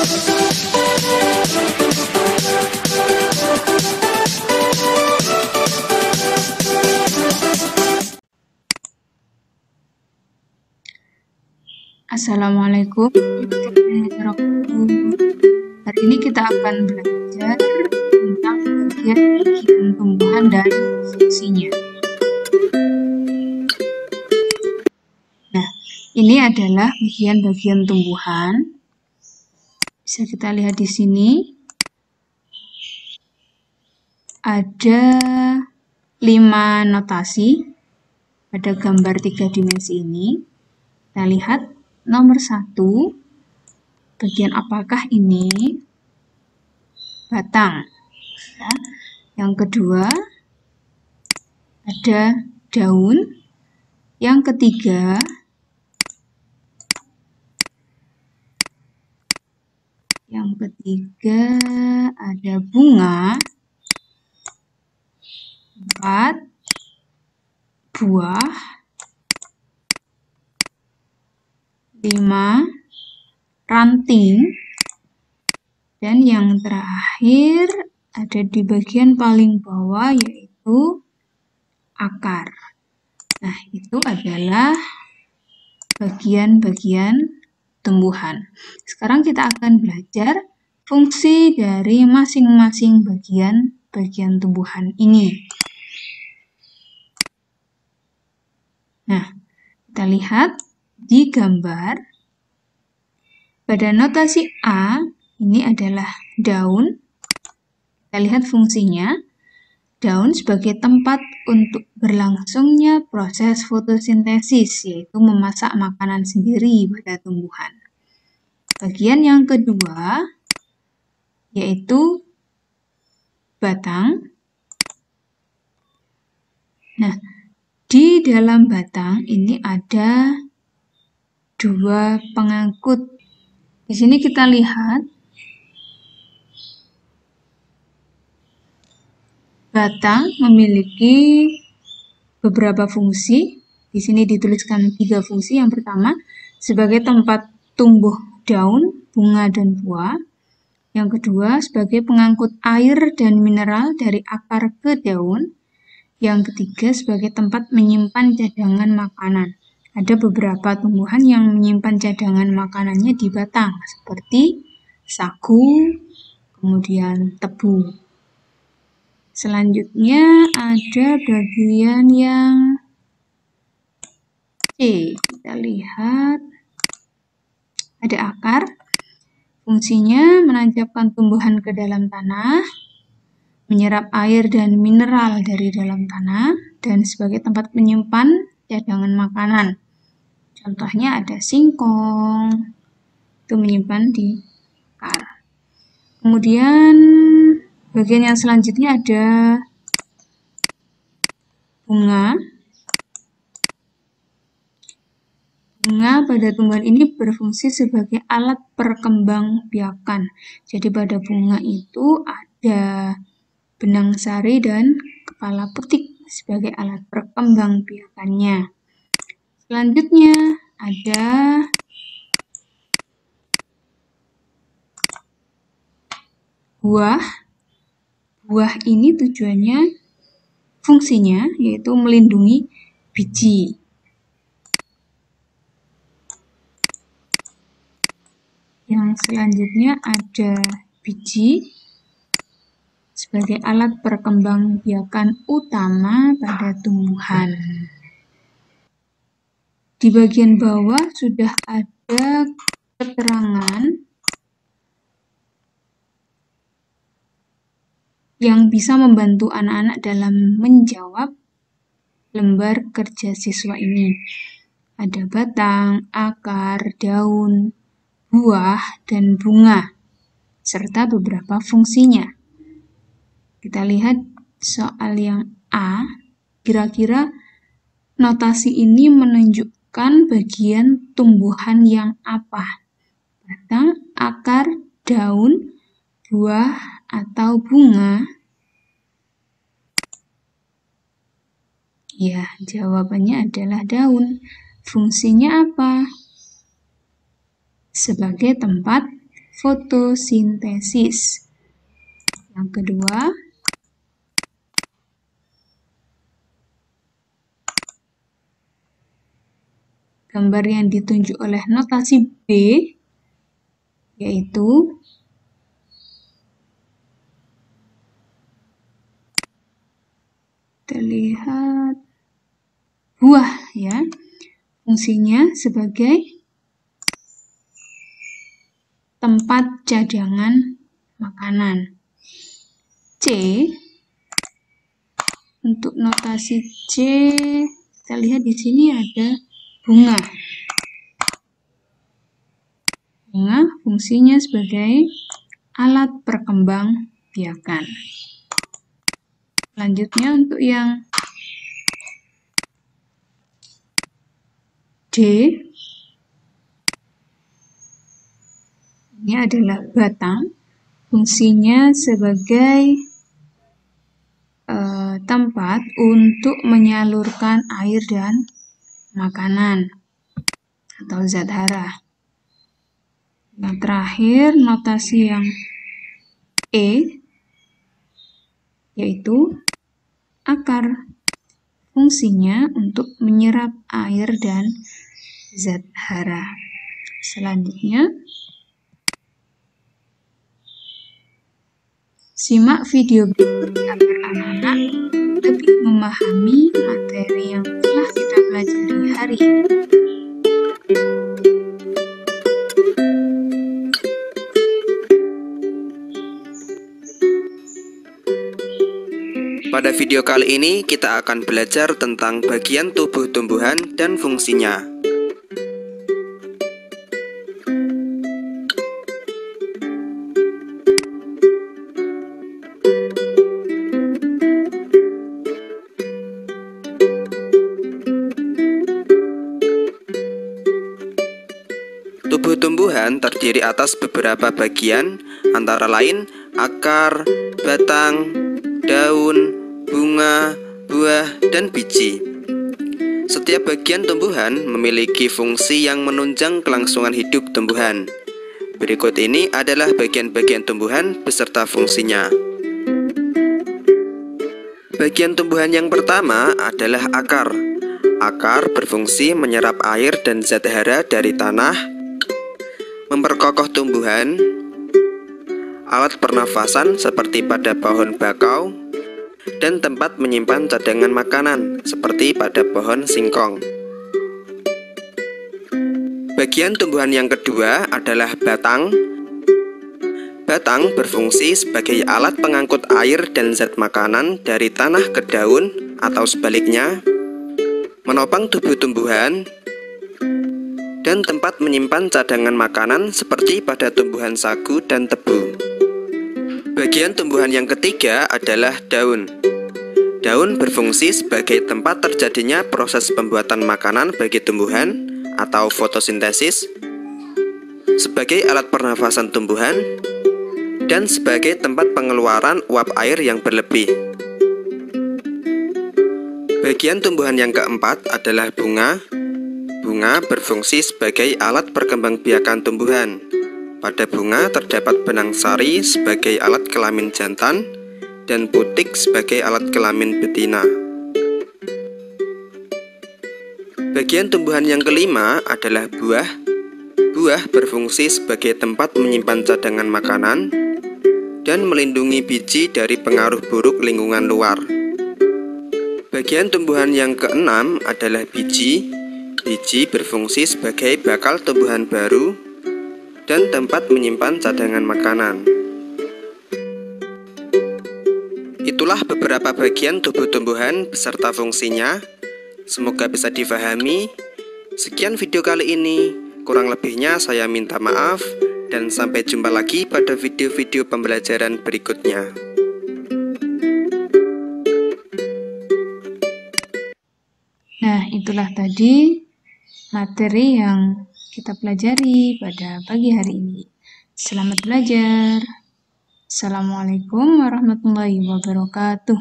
Assalamualaikum warahmatullahi wabarakatuh. Hari ini kita akan belajar tentang bagian tumbuhan dan fungsinya. Nah, ini adalah bagian-bagian tumbuhan. Bisa kita lihat di sini. Ada 5 notasi pada gambar 3 dimensi ini. Kita lihat nomor 1, bagian apakah ini? Batang. Ya. Yang kedua, ada daun. Yang ketiga, ada bunga. 4, buah. 5, ranting. Dan yang terakhir ada di bagian paling bawah, yaitu akar. Nah, itu adalah bagian-bagian tumbuhan. Sekarang kita akan belajar fungsi dari masing-masing bagian tumbuhan ini. Nah, kita lihat di gambar. Pada notasi A, ini adalah daun. Kita lihat fungsinya. Daun sebagai tempat untuk berlangsungnya proses fotosintesis, yaitu memasak makanan sendiri pada tumbuhan. Bagian yang kedua, yaitu batang. Nah, di dalam batang ini ada 2 pengangkut. Di sini kita lihat batang memiliki beberapa fungsi. Di sini dituliskan 3 fungsi. Yang pertama, sebagai tempat tumbuh daun, bunga, dan buah. Yang kedua, sebagai pengangkut air dan mineral dari akar ke daun. Yang ketiga, sebagai tempat menyimpan cadangan makanan. Ada beberapa tumbuhan yang menyimpan cadangan makanannya di batang, seperti sagu, kemudian tebu. Selanjutnya ada bagian yang C. Kita lihat ada akar. Fungsinya menancapkan tumbuhan ke dalam tanah, menyerap air dan mineral dari dalam tanah, dan sebagai tempat menyimpan cadangan makanan. Contohnya ada singkong, itu menyimpan di akar. Kemudian bagian yang selanjutnya ada bunga. Bunga pada tumbuhan ini berfungsi sebagai alat perkembangbiakan. Jadi pada bunga itu ada benang sari dan kepala putik sebagai alat perkembangbiakannya. Selanjutnya ada buah. Buah ini fungsinya yaitu melindungi biji. Yang selanjutnya ada biji sebagai alat perkembangbiakan utama pada tumbuhan. Di bagian bawah sudah ada keterangan yang bisa membantu anak-anak dalam menjawab lembar kerja siswa ini. Ada batang, akar, daun, buah, dan bunga, serta beberapa fungsinya. Kita lihat soal yang A, kira-kira notasi ini menunjukkan bagian tumbuhan yang apa? Batang, akar, daun, buah, atau bunga? Ya, jawabannya adalah daun. Fungsinya apa? Sebagai tempat fotosintesis. Yang kedua, gambar yang ditunjuk oleh notasi B yaitu terlihat buah ya. Fungsinya sebagai tempat cadangan makanan. C, untuk notasi C, kita lihat di sini ada bunga. Bunga fungsinya sebagai alat perkembang biakan. Selanjutnya untuk yang D, ini adalah batang. Fungsinya sebagai tempat untuk menyalurkan air dan makanan atau zat hara. Yang terakhir, notasi yang E, yaitu akar. Fungsinya untuk menyerap air dan zat hara. Selanjutnya, simak video berikut agar anak-anak lebih memahami materi yang telah kita pelajari hari ini. Pada video kali ini kita akan belajar tentang bagian tubuh tumbuhan dan fungsinya. Tubuh tumbuhan terdiri atas beberapa bagian, antara lain akar, batang, daun, bunga, buah, dan biji. Setiap bagian tumbuhan memiliki fungsi yang menunjang kelangsungan hidup tumbuhan. Berikut ini adalah bagian-bagian tumbuhan beserta fungsinya. Bagian tumbuhan yang pertama adalah akar. Akar berfungsi menyerap air dan zat hara dari tanah, memperkokoh tumbuhan, alat pernafasan seperti pada pohon bakau, dan tempat menyimpan cadangan makanan seperti pada pohon singkong. Bagian tumbuhan yang kedua adalah batang. Batang berfungsi sebagai alat pengangkut air dan zat makanan dari tanah ke daun atau sebaliknya, menopang tubuh tumbuhan, dan tempat menyimpan cadangan makanan seperti pada tumbuhan sagu dan tebu. Bagian tumbuhan yang ketiga adalah daun. Daun berfungsi sebagai tempat terjadinya proses pembuatan makanan bagi tumbuhan atau fotosintesis, sebagai alat pernafasan tumbuhan, dan sebagai tempat pengeluaran uap air yang berlebih. Bagian tumbuhan yang keempat adalah bunga. Bunga berfungsi sebagai alat perkembangbiakan tumbuhan. Pada bunga terdapat benang sari sebagai alat kelamin jantan dan putik sebagai alat kelamin betina. Bagian tumbuhan yang kelima adalah buah. Buah berfungsi sebagai tempat menyimpan cadangan makanan dan melindungi biji dari pengaruh buruk lingkungan luar. Bagian tumbuhan yang keenam adalah biji. Biji berfungsi sebagai bakal tumbuhan baru dan tempat menyimpan cadangan makanan. Itulah beberapa bagian tubuh tumbuhan beserta fungsinya. Semoga bisa difahami. Sekian video kali ini. Kurang lebihnya saya minta maaf. Dan sampai jumpa lagi pada video-video pembelajaran berikutnya. Nah, itulah tadi materi yang kita pelajari pada pagi hari ini. Selamat belajar. Assalamualaikum warahmatullahi wabarakatuh.